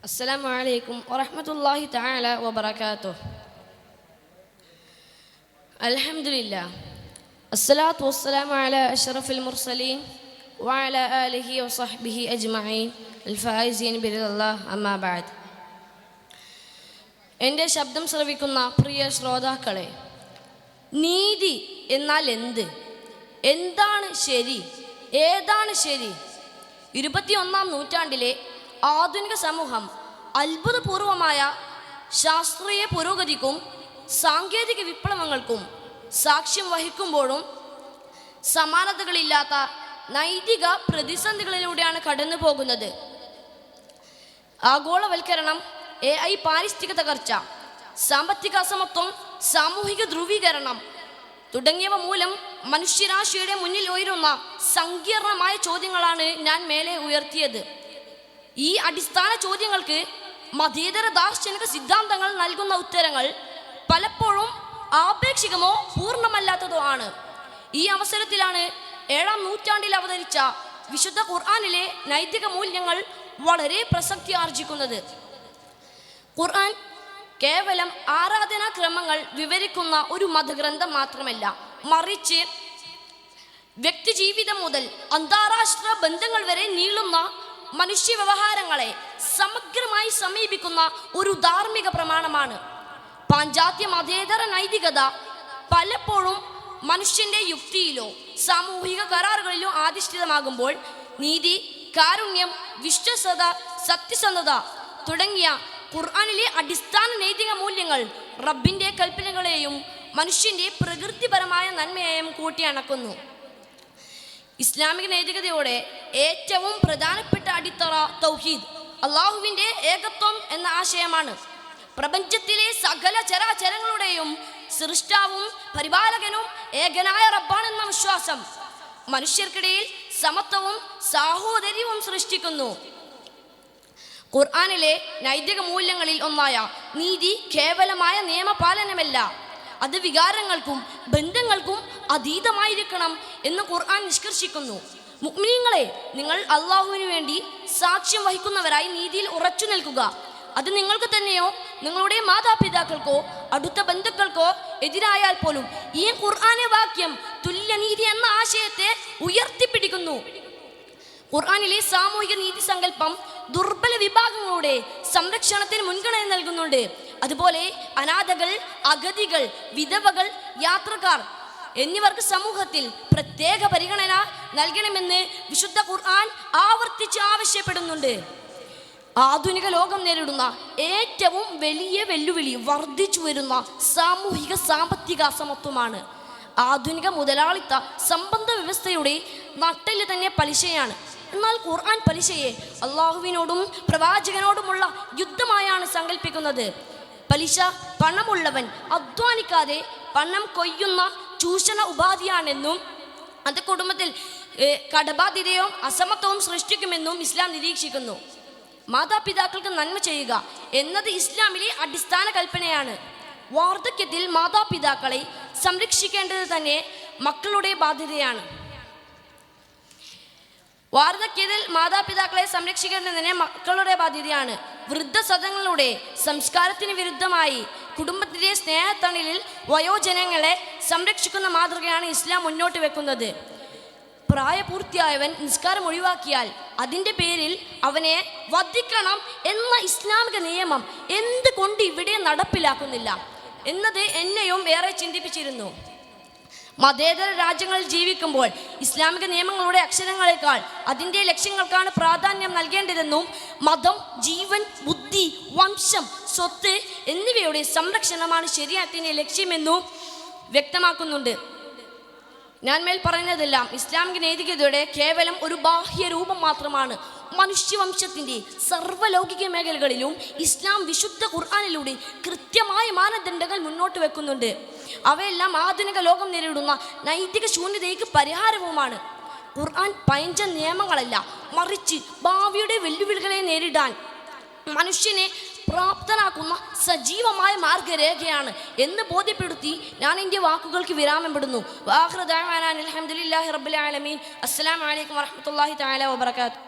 السلام عليكم ورحمة الله تعالى وبركاته. الحمد لله الصلاة والسلام على أشرف المرسلين وعلى آله وصحبه أجمعين الفائزين برضا الله أما بعد. എൻ്റെ ശബ്ദം ശ്രവിക്കുന്ന പ്രിയ ശ്രോതാക്കളെ, നീതി എന്നാൽ എന്താണ് ശരി, ഏതാണ് ശരി? 21-ാം നൂറ്റാണ്ടിലെ ആധുനിക സമൂഹം അത്ഭുതപൂർവമായ ശാസ്ത്രീയ പുരോഗതിക്കും സാങ്കേതിക വിപ്ലവങ്ങൾക്കും സാക്ഷ്യം വഹിക്കുമ്പോഴും സമാനതകളില്ലാത്ത നൈതിക പ്രതിസന്ധികളിലൂടെയാണ് കടന്നു പോകുന്നത്. ആഗോളവൽക്കരണം, AI പാരിസ്ഥിതിക തകർച്ച, സാമ്പത്തിക അസമത്വം, സാമൂഹിക ധ്രുവീകരണം തുടങ്ങിയവ മൂലം മനുഷ്യരാശിയുടെ മുന്നിൽ ഉയരുന്ന സങ്കീർണമായ ചോദ്യങ്ങളാണ് ഞാൻ മേലെ ഉയർത്തിയത്. ഈ അടിസ്ഥാന ചോദ്യങ്ങൾക്ക് മതേതര ദാർശനിക സിദ്ധാന്തങ്ങൾ നൽകുന്ന ഉത്തരങ്ങൾ പലപ്പോഴും ആപേക്ഷികമോ പൂർണ്ണമല്ലാത്തതോ ആണ്. ഈ അവസരത്തിലാണ് 7-ാം നൂറ്റാണ്ടിൽ അവതരിച്ച വിശുദ്ധ ഖുർആനിലെ നൈതിക മൂല്യങ്ങൾ വളരെ പ്രസക്തി ആർജിക്കുന്നത്. ഖുർആൻ കേവലം ആരാധനാക്രമങ്ങൾ വിവരിക്കുന്ന ഒരു മതഗ്രന്ഥം മാത്രമല്ല, മറിച്ച് വ്യക്തിജീവിതം മുതൽ അന്താരാഷ്ട്ര ബന്ധങ്ങൾ വരെ നീളുന്ന മനുഷ്യ വ്യവഹാരങ്ങളെ സമഗ്രമായി സമീപിക്കുന്ന ഒരു ധാർമ്മിക പ്രമാണമാണ്. പാശ്ചാത്യ മതേതര നൈതികത പലപ്പോഴും മനുഷ്യന്റെ യുക്തിയിലോ സാമൂഹിക കരാറുകളിലോ അധിഷ്ഠിതമാകുമ്പോൾ നീതി, കാരുണ്യം, വിശ്വസ്തത, സത്യസന്ധത തുടങ്ങിയ ഖുർആനിലെ അടിസ്ഥാന നൈതിക മൂല്യങ്ങൾ റബ്ബിന്റെ കൽപ്പനകളെയും മനുഷ്യന്റെ പ്രകൃതിപരമായ നന്മയെയും കൂട്ടിയണക്കുന്നു. ഇസ്ലാമിക നൈതികതയുടെ ഏറ്റവും പ്രധാനപ്പെട്ട അടിത്തറ തൗഹീദ്, അള്ളാഹുവിൻ്റെ ഏകത്വം എന്ന ആശയമാണ്. പ്രപഞ്ചത്തിലെ സകല ചരാചരങ്ങളുടെയും സൃഷ്ടാവും പരിപാലകനും ഏകനായ റബ്ബാണെന്ന വിശ്വാസം മനുഷ്യർക്കിടയിൽ സമത്വവും സാഹോദര്യവും സൃഷ്ടിക്കുന്നു. ഖുർആനിലെ നൈതിക മൂല്യങ്ങളിൽ ഒന്നായ നീതി കേവലമായ നിയമപാലനമല്ല, അത് വികാരങ്ങൾക്കും ബന്ധങ്ങൾക്കും അതീതമായിരിക്കണം എന്ന് ഖുർആൻ നിഷ്കർഷിക്കുന്നു. മുഅ്മിനീങ്ങളെ, നിങ്ങൾ അള്ളാഹുവിന് വേണ്ടി സാക്ഷ്യം വഹിക്കുന്നവരായി നീതിയിൽ ഉറച്ചു നിൽക്കുക. അത് നിങ്ങൾക്ക് തന്നെയോ നിങ്ങളുടെ മാതാപിതാക്കൾക്കോ അടുത്ത ബന്ധുക്കൾക്കോ എതിരായാൽ പോലും ഈ ഖുർആന്റെ വാക്യം തുല്യനീതി എന്ന ആശയത്തെ ഉയർത്തിപ്പിടിക്കുന്നു. ഖുർആനിലെ സാമൂഹിക നീതി സങ്കല്പം ദുർബല വിഭാഗങ്ങളുടെ സംരക്ഷണത്തിന് മുൻഗണന നൽകുന്നുണ്ട്. അതുപോലെ അനാഥകൾ, അഗതികൾ, വിധവകൾ, യാത്രക്കാർ എന്നിവർക്ക് സമൂഹത്തിൽ പ്രത്യേക പരിഗണന നൽകണമെന്ന് വിശുദ്ധ ഖുർആൻ ആവർത്തിച്ച് ആവശ്യപ്പെടുന്നുണ്ട്. ആധുനിക ലോകം നേരിടുന്ന ഏറ്റവും വലിയ വെല്ലുവിളി വർദ്ധിച്ചു വരുന്ന സാമൂഹിക സാമ്പത്തിക അസമത്വമാണ്. ആധുനിക മുതലാളിത്ത സമ്പന്ന വ്യവസ്ഥയുടെ നട്ടെല്ല് തന്നെ പലിശയാണ്. എന്നാൽ ഖുർആൻ പലിശയെ അള്ളാഹുവിനോടും പ്രവാചകനോടുമുള്ള യുദ്ധമായാണ് സങ്കല്പിക്കുന്നത്. പലിശ പണമുള്ളവൻ അധ്വാനിക്കാതെ പണം കൊയ്യുന്ന ചൂഷണ ഉപാധിയാണെന്നും അത് കുടുംബത്തിൽ കടബാധ്യതയും അസമത്വവും സൃഷ്ടിക്കുമെന്നും ഇസ്ലാം നിരീക്ഷിക്കുന്നു. മാതാപിതാക്കൾക്ക് നന്മ ചെയ്യുക എന്നത് ഇസ്ലാമിലെ അടിസ്ഥാന കൽപ്പനയാണ്. വാർദ്ധക്യത്തിൽ മാതാപിതാക്കളെ സംരക്ഷിക്കേണ്ടത് തന്നെ മക്കളുടെ ബാധ്യതയാണ്. വാർദ്ധക്യത്തിൽ മാതാപിതാക്കളെ സംരക്ഷിക്കേണ്ടതിന് മക്കളുടെ ബാധ്യതയാണ്. വൃദ്ധസദനങ്ങളുടെ സംസ്കാരത്തിന് വിരുദ്ധമായി കുടുംബത്തിൻ്റെ സ്നേഹത്തണലിൽ വയോജനങ്ങളെ സംരക്ഷിക്കുന്ന മാതൃകയാണ് ഇസ്ലാം മുന്നോട്ട് വെക്കുന്നത്. പ്രായപൂർത്തിയായവൻ നിസ്കാരം ഒഴിവാക്കിയാൽ അതിൻ്റെ പേരിൽ അവനെ വധിക്കണം എന്ന ഇസ്ലാമിക നിയമം എന്തുകൊണ്ട് ഇവിടെ നടപ്പിലാക്കുന്നില്ല എന്നത് എന്നെയും ഏറെ ചിന്തിപ്പിച്ചിരുന്നു. മതേതര രാജ്യങ്ങളിൽ ജീവിക്കുമ്പോൾ ഇസ്ലാമിക നിയമങ്ങളുടെ അക്ഷരങ്ങളെക്കാൾ അതിൻ്റെ ലക്ഷ്യങ്ങൾക്കാണ് പ്രാധാന്യം നൽകേണ്ടതെന്നും മതം, ജീവൻ, ബുദ്ധി, വംശം, സ്വത്ത് എന്നിവയുടെ സംരക്ഷണമാണ് ശരീഅത്തിന്റെ ലക്ഷ്യമെന്നും വ്യക്തമാക്കുന്നുണ്ട്. ഞാൻ മേൽ പറയുന്നതെല്ലാം ഇസ്ലാമിക നൈതികതയുടെ കേവലം ഒരു ബാഹ്യ രൂപം മാത്രമാണ്. മനുഷ്യവംശത്തിൻ്റെ സർവ്വലൗകിക മേഖലകളിലും ഇസ്ലാം വിശുദ്ധ ഖുർആനിലൂടെ കൃത്യമായ മാനദണ്ഡങ്ങൾ മുന്നോട്ട് വെക്കുന്നുണ്ട്. അവയെല്ലാം ആധുനിക ലോകം നേരിടുന്ന നൈതിക ശൂന്യതയ്ക്ക് പരിഹാരവുമാണ്. ഖുർആൻ പഴഞ്ചൻ നിയമങ്ങളല്ല, മറിച്ച് ഭാവിയുടെ വെല്ലുവിളികളെ നേരിടാൻ മനുഷ്യനെ പ്രാപ്തനാക്കുന്ന സജീവമായ മാർഗരേഖയാണ് എന്ന് ബോധ്യപ്പെടുത്തി ഞാൻ എൻ്റെ വാക്കുകൾക്ക് വിരാമപ്പെടുന്നു. വാഖിറു ദഅ്വാനാ അൽഹംദുലില്ലാഹി റബ്ബിൽ ആലമീൻ. അസ്സലാമു അലൈക്കും വറഹ്മത്തുള്ളാഹി തആല വബറകാതുഹു.